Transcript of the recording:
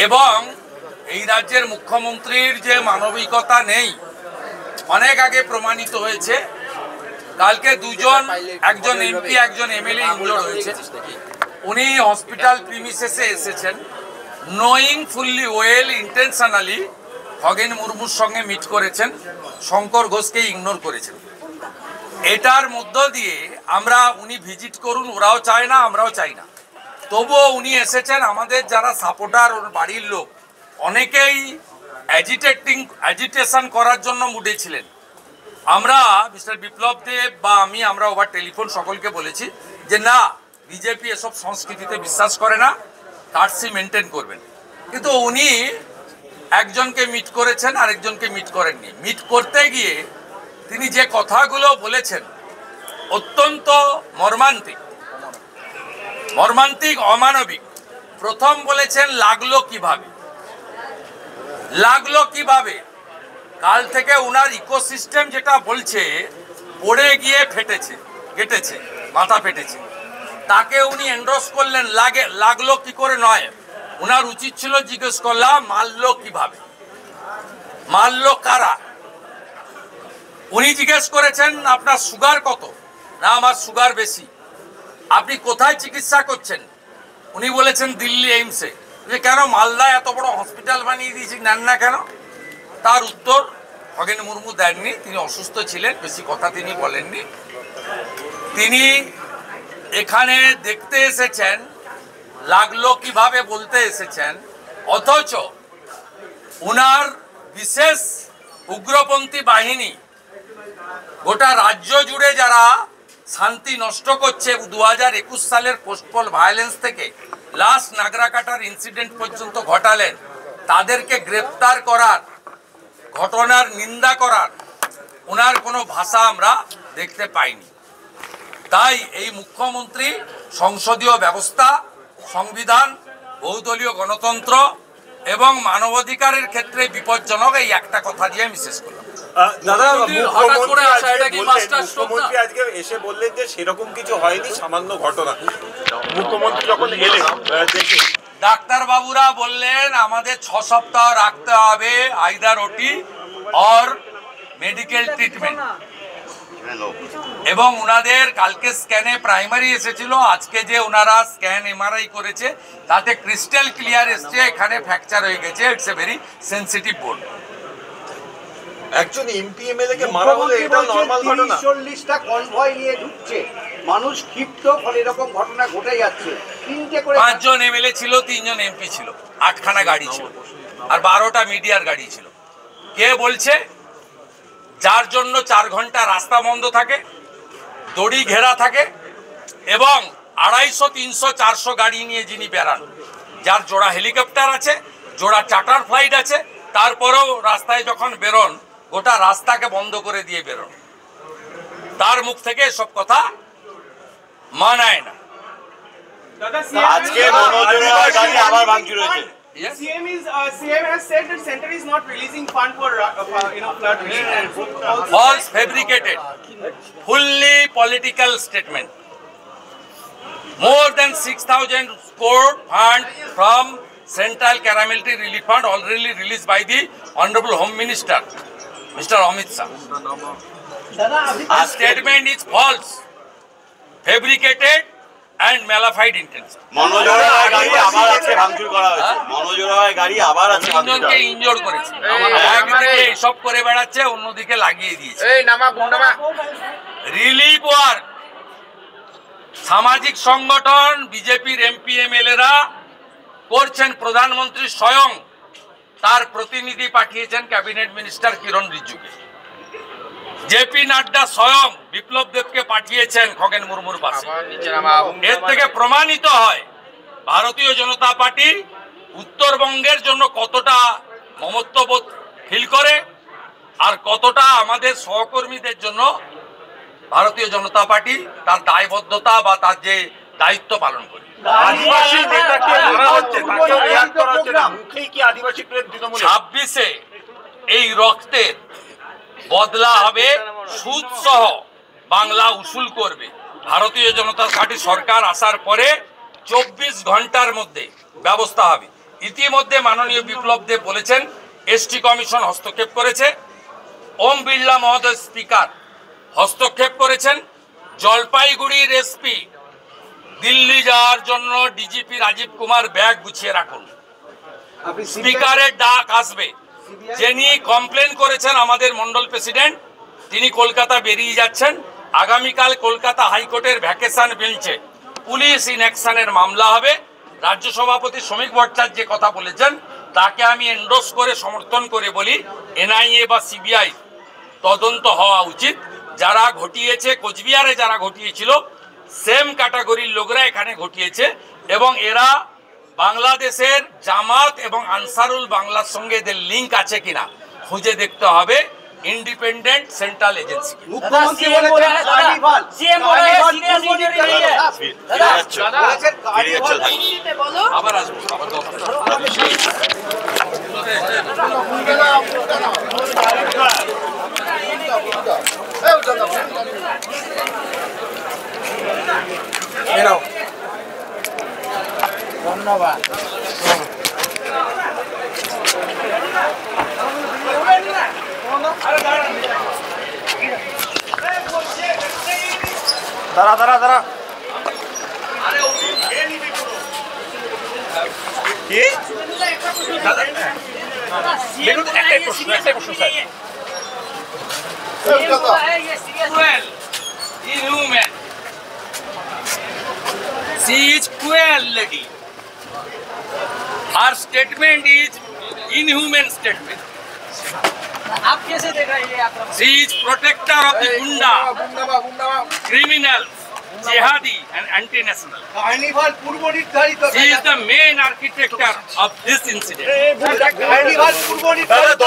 এবং এই রাজ্যের মুখ্যমন্ত্রীর যে মানবিকতা নেই অনেক আগে প্রমাণিত হয়েছে। কালকে দুজন, একজন এমপি একজন এমএলএ ইনজোর্ড হয়েছে। উনি হসপিটাল প্রিমিসেসে এসেছেন, knowing fully well intentionally Khagen মুর্মুর সঙ্গে মিট করেছেন, শঙ্কর ঘোষকে ইগনোর করেছেন। এটার মধ্য দিয়ে আমরা উনি ভিজিট করুন ওরাও চায় না, আমরাও চাই না, তবুও উনি এসেছেন। আমাদের যারা সাপোর্টার, ওর বাড়ির লোক অনেকেই অ্যাজিটেশন করার জন্য মুডে ছিলেন। আমরা মিস্টার বিপ্লব দেব বা আমরা ওভার টেলিফোন সকলকে বলেছি যে না, বিজেপি এসব সংস্কৃতিতে বিশ্বাস করে না, কার্সি মেনটেন করবেন। কিন্তু উনি একজনকে মিট করেছেন, আরেকজনকে মিট করেননি। মিট করতে গিয়ে তিনি যে কথাগুলো বলেছেন অত্যন্ত মর্মান্তিক, অমানবিক। প্রথম বলেছেন লাগলো কিভাবে। কাল থেকে উনার ইকোসিস্টেম যেটা বলছে পড়ে গিয়ে কেটেছে, মাথা ফেটেছে, তাকে উনি এন্ডোর্স করলেন। লাগলো কি করে নয়, উনার উচিত ছিল জিজ্ঞেস করলাম মারলো কিভাবে, মারলো কারা। উনি জিজ্ঞেস করেছেন আপনার সুগার কত, না আমার সুগার বেশি। আপনি কোথায় চিকিৎসা করছেন, উনি বলেছেন দিল্লি এইমসে। কেন মালদায় এত বড় হসপিটাল বানিয়ে দিয়েছি, নেন না কেন? তার উত্তর খগেন মুর্মু দেননি, তিনি অসুস্থ ছিলেন, বেশি কথা তিনি বলেননি। তিনি এখানে দেখতে এসেছেন, লাগলো কিভাবে বলতে এসেছেন, অথচ উনার বিশেষ উগ্রপন্থী বাহিনী গোটা রাজ্য জুড়ে যারা শান্তি নষ্ট করছে, 2021 সালের পোস্টপল ভায়োলেন্স থেকে লাস্ট নাগরাকাটার ইনসিডেন্ট পর্যন্ত ঘটালেন, তাদেরকে গ্রেপ্তার করার, ঘটনার নিন্দা করার ওনার কোনো ভাষা আমরা দেখতে পাইনি। তাই এই মুখ্যমন্ত্রী সংসদীয় ব্যবস্থা, সংবিধান, বহুদলীয় গণতন্ত্র এবং মানবাধিকারের ক্ষেত্রে বিপজ্জনক, এই একটা কথা দিয়ে আমি শেষ করলাম। দাদা, মুখ্যমন্ত্রী আজকে এসে বললেন যে সেরকম কিছু হয়নি, সামান্য ঘটনা। মুখ্যমন্ত্রী যখন এলেন ডাক্তার বাবুরা বললেন আমাদের 6 সপ্তাহ রাখতে হবে আইদার ওটি অর মেডিকেল ট্রিটমেন্ট, এবং ওনাদের কালকে স্ক্যানে প্রাইমারি এসেছিল, আজকে যে ওনারা স্ক্যান এমআরআই করেছে তাতে ক্রিস্টাল ক্লিয়ার এসছে এখানে ফ্র্যাকচার হয়ে গেছে। ইটস এ ভেরি সেনসিটিভ বোন। একজন এমপি এমএলএ কে মারা হলো, এটা নরমাল ঘটনা। 40টা কনভয় নিয়ে ঢুকছে, মানুষ ক্ষিপ্ত, ফলে এরকম ঘটনা ঘটে যাচ্ছে। 5 জন এমএলএ ছিল, 3 জন এমপি ছিল, 8খানা গাড়ি ছিল, আর 12টা মিডিয়ার গাড়ি ছিল। কে বলছে? যার জন্য 4 ঘন্টা রাস্তা বন্ধ থাকে, দড়ি ঘেরা থাকে, এবং 250, 300, 400 গাড়ি নিয়ে যিনি বেড়ান, যার জোড়া হেলিকপ্টার আছে, জোড়া চার্টার ফ্লাইট আছে, তারপরেও রাস্তায় যখন বেরোন গোটা রাস্তাকে বন্ধ করে দিয়ে বেরোন, তার মুখ থেকে সব কথা মানায় না। আজকে মনোজোড়া গাড়ি আবার ভাঙচুর হয়েছে। CM has said that center is not releasing fund for flood relief. False, fabricated, fully political statement. More than 6,000 crore fund from Central Calamity Relief Fund already released by the Honorable Home Minister, Mr. Amit Shah. Our statement is false, fabricated and malified intention. মনোজোড়া গাড়ি আবার আজকে ভাঙচুর করা হয়েছে। মনোজোড়া গাড়ি আবার আজকে তিনজনকে ইনজোর করেছে। একদিকে এইসব করে বেড়াচ্ছে, অন্যদিকে লাগিয়ে দিয়েছে। রিলিফ ওয়ার্ক, সামাজিক সংগঠন, বিজেপির এমপি এমএলএরা করছেন। প্রধানমন্ত্রী স্বয়ং তার প্রতিনিধি পাঠিয়েছেন ক্যাবিনেট মিনিস্টার কিরণ রিজিজুকে। জেপি নাড্ডা স্বয়ং বিপ্লব দেবকে পাঠিয়েছেন খগেন মুর্মুর পাশে। এর থেকে প্রমাণিত হয় ভারতীয় জনতা পার্টি উত্তরবঙ্গের জন্য কতটা মমত্ববোধ ফিল করে, আর কতটা আমাদের সহকর্মীদের জন্য ভারতীয় জনতা পার্টি তার দায়বদ্ধতা বা তার যে দায়িত্ব পালন করে। আদিবাসী নেতাকে মারা হচ্ছে, তাকে রিয়াক্ট করা হচ্ছে না। মুখেই কি আদিবাসী প্রেম তৃণমূল? 26-এ এই রক্তের বদলা হবে, সুদ সহ বাংলা উসুল করবে। ভারতীয় জনতা পার্টি সরকার আসার পরে 24 ঘন্টার মধ্যে ব্যবস্থা হবে। ইতিমধ্যে মাননীয় বিপ্লব দেব বলেছেন এসটি কমিশন হস্তক্ষেপ করেছে, ওম বিড়লা মহোদয় স্পিকার হস্তক্ষেপ করেছেন, জলপাইগুড়ির এসপি দিল্লি যাওয়ার জন্য ডিজিপি রাজীব কুমার ব্যাগ গুছিয়ে রাখুন, আপনি স্পিকারের ডাক আসবে। যিনি কমপ্লেন করেছেন আমাদের মন্ডল প্রেসিডেন্ট, তিনি কলকাতা বেরিয়ে যাচ্ছেন। আগামীকাল কলকাতা হাইকোর্টের ভ্যাকেশন বেঞ্চে পুলিশ ইনঅ্যাকশনের মামলা হবে। রাজ্য সভাপতি শ্রমিক ভট্টাচার্য যে কথা বলেছেন তাকে আমি এন্ডোর্স করে সমর্থন করে বলি, এনআইএ বা সিবিআই তদন্ত হওয়া উচিত। যারা ঘটিয়েছে, কোচবিহারে যারা ঘটিয়েছিল সেম ক্যাটাগরির লোকরা এখানে ঘটিয়েছে, এবং এরা বাংলাদেশের জামাত এবং আনসারুল বাংলার সঙ্গে এদের লিঙ্ক আছে কিনা খুঁজে দেখতে হবে ইন্ডিপেন্ডেন্ট সেন্ট্রাল এজেন্সি। মুখ্যমন্ত্রী বলেছেন কার্নিভাল, सीएम बोला है सीरियस इंजरी नहीं है বলেছেন কার্নিভাল আবার আসবো, আবার দপ্তরে। দাঁড়া কি सीएम बोला है ये सीरियस इंजरी नहीं है सीएम बोला है ये serious Cruel, inhuman. She is cruel lady. Her statement is inhuman statement. आप कैसे देख रहे हैं ये आक्रमण She is protector of the Gunda, criminals, jihadi and anti-national. Carnival পূর্ব নির্ধারিত She is the main architect of this incident. Carnival পূর্ব নির্ধারিত